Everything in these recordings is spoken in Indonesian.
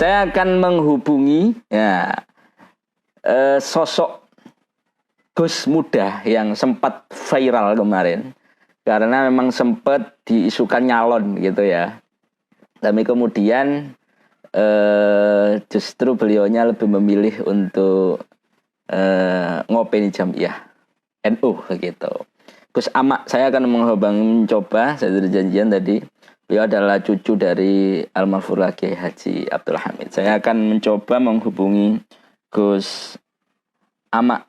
Saya akan menghubungi sosok Gus Muda yang sempat viral kemarin. Karena memang sempat diisukan nyalon gitu ya. Tapi kemudian justru beliaunya lebih memilih untuk ngopeni Jamiah NU gitu. Gus Amak, saya akan mencoba, saya sudah janjian tadi. Beliau adalah cucu dari almarhum Kiai Haji Abdul Hamid. Saya akan mencoba menghubungi Gus Amak.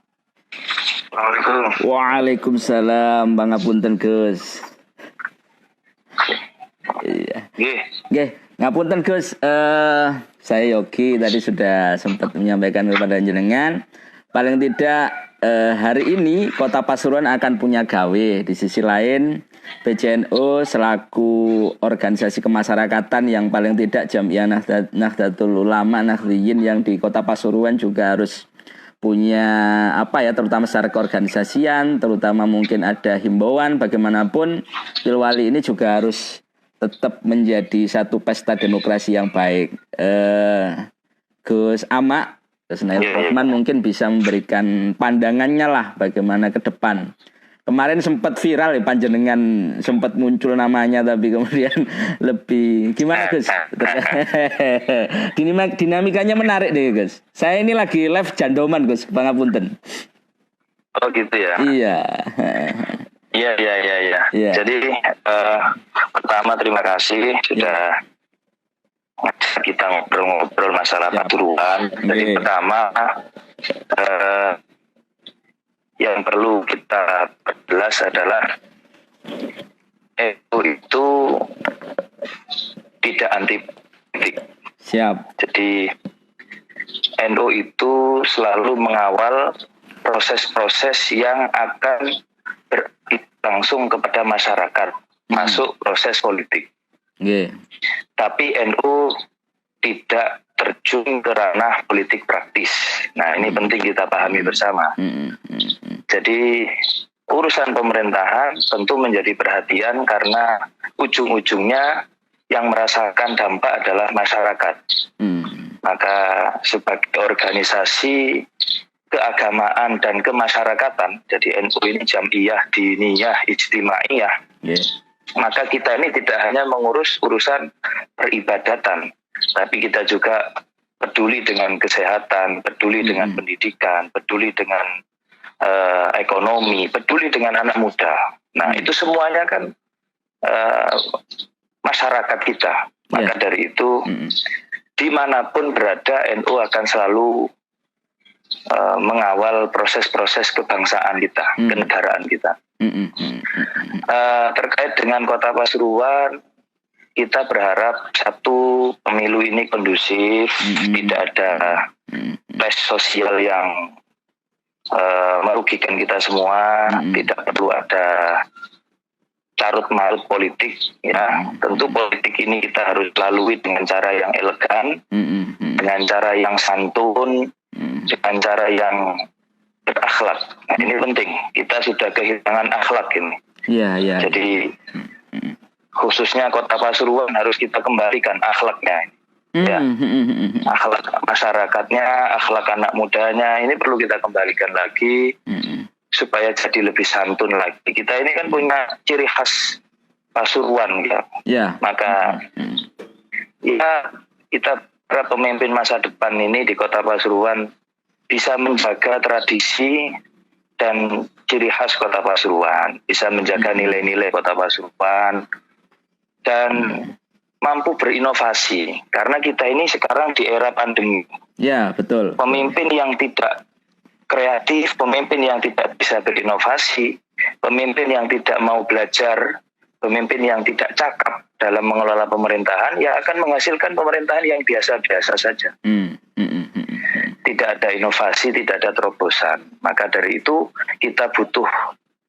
Waalaikumsalam, Bang Ngapunten Gus. Iya. Nggih, ngapunten Gus. Saya Yogi tadi sudah sempat menyampaikan kepada jenengan. Paling tidak hari ini Kota Pasuruan akan punya gawe. Di sisi lain PCNU selaku organisasi kemasyarakatan yang paling tidak Jamiah Nahdlatul Ulama Nahdliyin yang di Kota Pasuruan juga harus punya terutama secara keorganisasian, terutama mungkin ada himbauan bagaimanapun Pilwali ini juga harus tetap menjadi satu pesta demokrasi yang baik. Gus Amak, Gus Nail Rohman mungkin bisa memberikan pandangannya lah bagaimana ke depan. Kemarin sempat viral ya, panjenengan sempat muncul namanya tapi kemudian lebih gimana Gus? Dinamikanya menarik deh Gus. Saya ini lagi live jandoman Gus, pangapunten. Oh gitu ya. Iya. Iya. Jadi pertama terima kasih sudah kita ngobrol masalah Pasuruan. Jadi pertama yang perlu kita perjelas adalah NU itu tidak anti politik. Siap. Jadi NU itu selalu mengawal proses-proses yang akan berlangsung kepada masyarakat, masuk proses politik. Tapi NU tidak terjun ke ranah politik praktis. Nah, ini penting kita pahami bersama. Jadi urusan pemerintahan tentu menjadi perhatian karena ujung-ujungnya yang merasakan dampak adalah masyarakat. Maka sebagai organisasi keagamaan dan kemasyarakatan, jadi NU ini Jamiah Diniyah Ijtimaiyah, maka kita ini tidak hanya mengurus urusan peribadatan, tapi kita juga peduli dengan kesehatan, peduli dengan pendidikan, peduli dengan ekonomi, peduli dengan anak muda. Nah, itu semuanya kan masyarakat kita. Maka dari itu, dimanapun berada, NU akan selalu mengawal proses-proses kebangsaan kita, kenegaraan kita. Terkait dengan Kota Pasuruan, kita berharap satu, pemilu ini kondusif, tidak ada tes sosial yang merugikan kita semua, tidak perlu ada carut marut politik, ya. Tentu politik ini kita harus lalui dengan cara yang elegan, dengan cara yang santun, dengan cara yang berakhlak. Nah, ini penting. Kita sudah kehilangan akhlak ini. Jadi khususnya Kota Pasuruan harus kita kembalikan akhlaknya. Akhlak masyarakatnya, akhlak anak mudanya ini perlu kita kembalikan lagi supaya jadi lebih santun lagi. Kita ini kan punya ciri khas Pasuruan ya. Maka kita para pemimpin masa depan ini di Kota Pasuruan bisa menjaga tradisi dan ciri khas Kota Pasuruan, bisa menjaga nilai-nilai Kota Pasuruan dan mampu berinovasi, karena kita ini sekarang di era pandemi. Ya, betul. Pemimpin yang tidak kreatif, pemimpin yang tidak bisa berinovasi, pemimpin yang tidak mau belajar, pemimpin yang tidak cakap dalam mengelola pemerintahan, ya akan menghasilkan pemerintahan yang biasa-biasa saja. Tidak ada inovasi, tidak ada terobosan. Maka dari itu kita butuh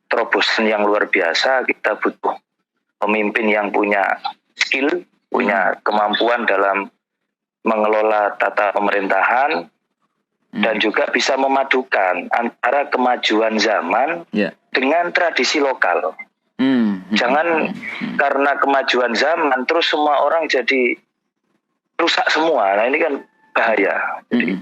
terobosan yang luar biasa, kita butuh pemimpin yang punya skill, punya kemampuan dalam mengelola tata pemerintahan, dan juga bisa memadukan antara kemajuan zaman dengan tradisi lokal. Jangan karena kemajuan zaman terus semua orang jadi rusak semua. Nah ini kan bahaya. Jadi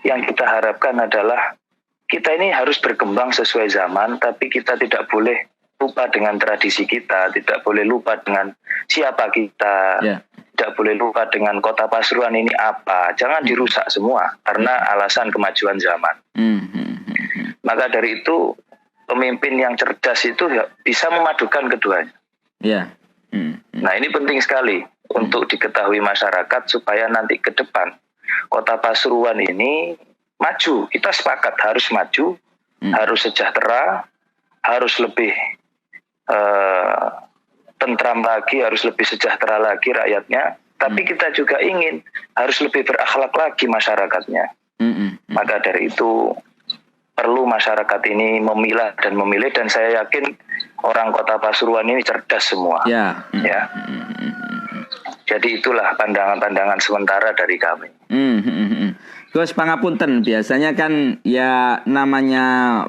yang kita harapkan adalah kita ini harus berkembang sesuai zaman, tapi kita tidak boleh lupa dengan tradisi kita, tidak boleh lupa dengan siapa kita, tidak boleh lupa dengan Kota Pasuruan ini apa. Jangan dirusak semua karena alasan kemajuan zaman. Maka dari itu pemimpin yang cerdas itu bisa memadukan keduanya. Nah ini penting sekali untuk diketahui masyarakat supaya nanti ke depan Kota Pasuruan ini maju. Kita sepakat harus maju, harus sejahtera, harus lebih tentram lagi, harus lebih sejahtera lagi rakyatnya. Tapi kita juga ingin harus lebih berakhlak lagi masyarakatnya. Maka dari itu perlu masyarakat ini memilah dan memilih, dan saya yakin orang Kota Pasuruan ini cerdas semua. Ya. Jadi itulah pandangan-pandangan sementara dari kami. Gus pangapunten, biasanya kan ya namanya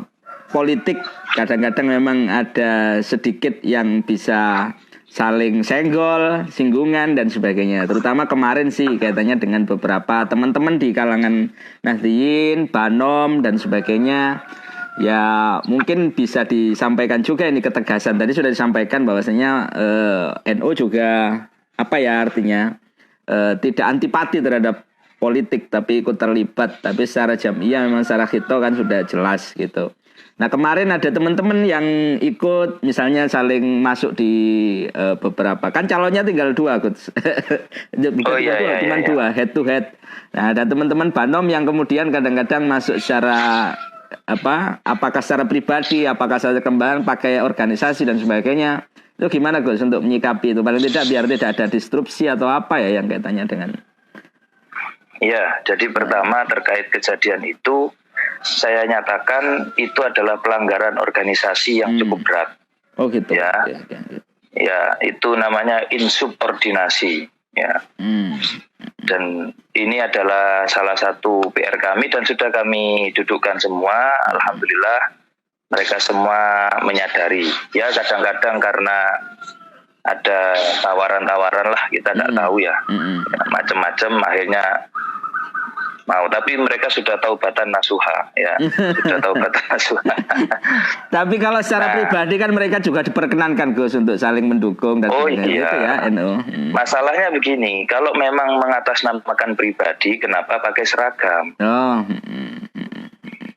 politik kadang-kadang memang ada sedikit yang bisa saling senggol, singgungan dan sebagainya. Terutama kemarin sih kaitannya dengan beberapa teman-teman di kalangan Nahdliyin, Banom dan sebagainya. Ya mungkin bisa disampaikan juga ini ketegasan. Tadi sudah disampaikan bahwasanya NU juga apa ya artinya tidak antipati terhadap politik tapi ikut terlibat. Tapi secara jamiah memang secara khito kan sudah jelas gitu. Nah kemarin ada teman-teman yang ikut misalnya saling masuk di beberapa, kan calonnya tinggal 2 Gus. Cuma 2 head to head. Nah ada teman-teman Banom yang kemudian kadang-kadang masuk secara apakah secara pribadi, apakah secara kembang pakai organisasi dan sebagainya. Itu gimana Gus untuk menyikapi itu, paling tidak biar tidak ada disrupsi atau apa ya yang kaitannya dengan. Ya, jadi pertama terkait kejadian itu saya nyatakan itu adalah pelanggaran organisasi yang cukup berat. Oh gitu. Ya, ya itu namanya insubordinasi. Ya, dan ini adalah salah satu PR kami dan sudah kami dudukkan semua. Alhamdulillah mereka semua menyadari. Ya kadang-kadang karena ada tawaran-tawaran lah kita tidak tahu ya, macam-macam akhirnya mau, tapi mereka sudah taubatan nasuha ya, sudah taubatan nasuha. Tapi kalau secara pribadi kan mereka juga diperkenankan Gus untuk saling mendukung dan iya. Gitu ya, NU. Masalahnya begini, kalau memang mengatasnamakan pribadi, kenapa pakai seragam?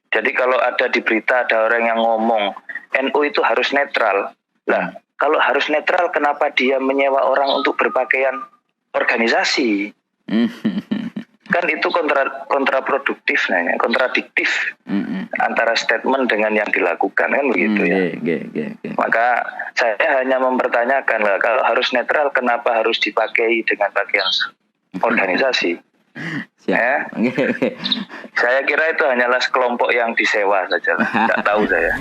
Jadi kalau ada di berita ada orang yang ngomong NU itu harus netral, lah kalau harus netral kenapa dia menyewa orang untuk berpakaian organisasi? Kan itu kontraproduktif, kontradiktif antara statement dengan yang dilakukan kan begitu ya. Maka saya hanya mempertanyakan lah, kalau harus netral kenapa harus dipakai dengan pakaian organisasi? Saya kira itu hanyalah sekelompok yang disewa saja, tidak tahu saya.